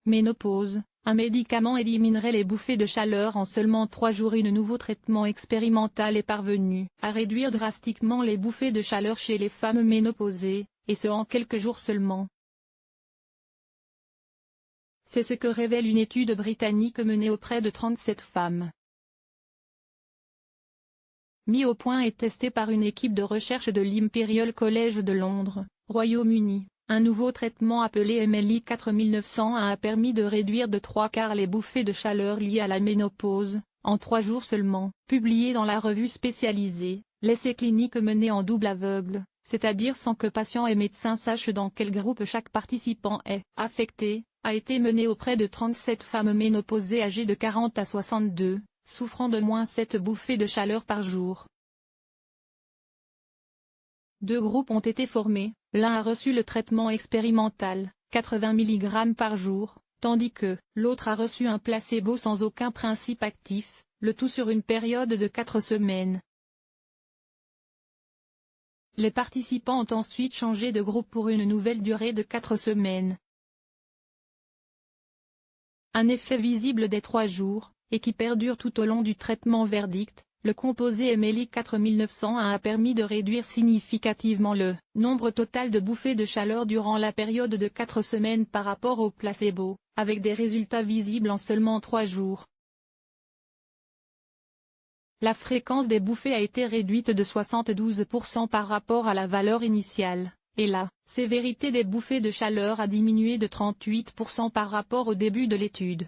Ménopause, un médicament éliminerait les bouffées de chaleur en seulement 3 jours. Un nouveau traitement expérimental est parvenu à réduire drastiquement les bouffées de chaleur chez les femmes ménopausées, et ce en quelques jours seulement. C'est ce que révèle une étude britannique menée auprès de 37 femmes. Mis au point et testé par une équipe de recherche de l'Imperial College de Londres, Royaume-Uni, un nouveau traitement appelé MLI 4901 a permis de réduire de 3/4 les bouffées de chaleur liées à la ménopause, en 3 jours seulement. Publié dans la revue spécialisée, l'essai clinique mené en double aveugle, c'est-à-dire sans que patients et médecins sachent dans quel groupe chaque participant est affecté, a été mené auprès de 37 femmes ménopausées âgées de 40 à 62, souffrant de moins 7 bouffées de chaleur par jour. 2 groupes ont été formés, l'un a reçu le traitement expérimental, 80 mg par jour, tandis que l'autre a reçu un placebo sans aucun principe actif, le tout sur une période de 4 semaines. Les participants ont ensuite changé de groupe pour une nouvelle durée de 4 semaines. Un effet visible des 3 jours, et qui perdure tout au long du traitement. Verdict, le composé MLI 4901 a permis de réduire significativement le nombre total de bouffées de chaleur durant la période de 4 semaines par rapport au placebo, avec des résultats visibles en seulement 3 jours. La fréquence des bouffées a été réduite de 72% par rapport à la valeur initiale, et la sévérité des bouffées de chaleur a diminué de 38% par rapport au début de l'étude.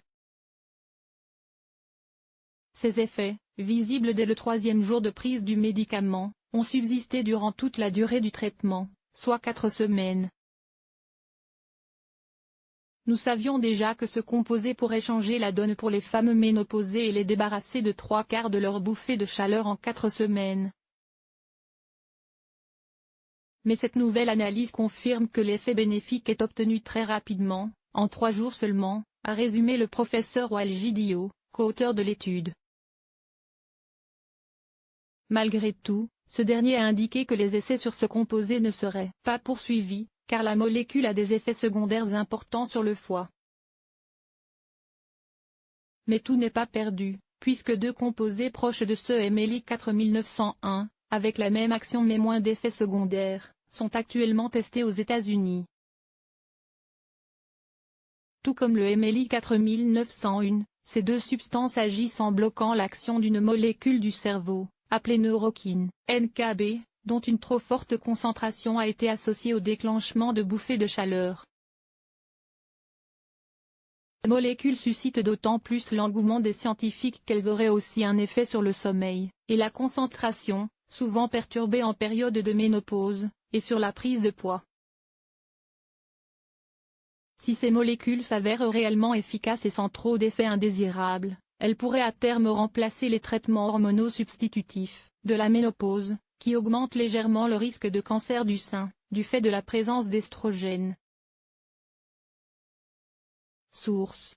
Ces effets, visibles dès le 3e jour de prise du médicament, ont subsisté durant toute la durée du traitement, soit 4 semaines. Nous savions déjà que ce composé pourrait changer la donne pour les femmes ménopausées et les débarrasser de 3/4 de leurs bouffées de chaleur en 4 semaines. Mais cette nouvelle analyse confirme que l'effet bénéfique est obtenu très rapidement, en 3 jours seulement, a résumé le professeur Walji Dio, co-auteur de l'étude. Malgré tout, ce dernier a indiqué que les essais sur ce composé ne seraient pas poursuivis, car la molécule a des effets secondaires importants sur le foie. Mais tout n'est pas perdu, puisque 2 composés proches de ce MLI 4901, avec la même action mais moins d'effets secondaires, sont actuellement testés aux États-Unis. Tout comme le MLI 4901, ces 2 substances agissent en bloquant l'action d'une molécule du cerveau, appelée neurokine, NKB, dont une trop forte concentration a été associée au déclenchement de bouffées de chaleur. Ces molécules suscitent d'autant plus l'engouement des scientifiques qu'elles auraient aussi un effet sur le sommeil, et la concentration, souvent perturbée en période de ménopause, et sur la prise de poids. Si ces molécules s'avèrent réellement efficaces et sans trop d'effets indésirables, elles pourraient à terme remplacer les traitements hormonaux substitutifs de la ménopause, qui augmentent légèrement le risque de cancer du sein, du fait de la présence d'estrogènes. Source